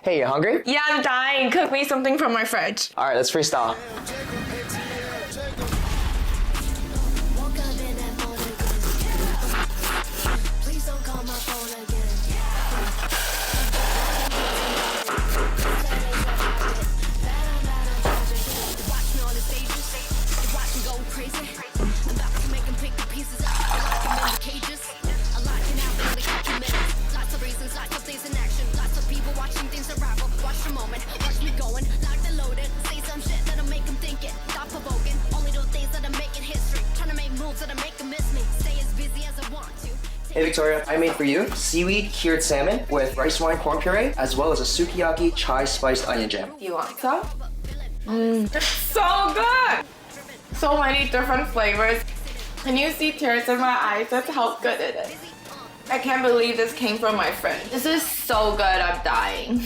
Hey, you hungry? Yeah, I'm dying. Cook me something from my fridge. All right, let's freestyle. Hey Victoria, I made for you seaweed cured salmon with rice wine corn puree, as well as a sukiyaki chai spiced onion jam. You want some? It's so good! So many different flavors. Can you see tears in my eyes? That's how good it is. I can't believe this came from my fridge. This is so good, I'm dying.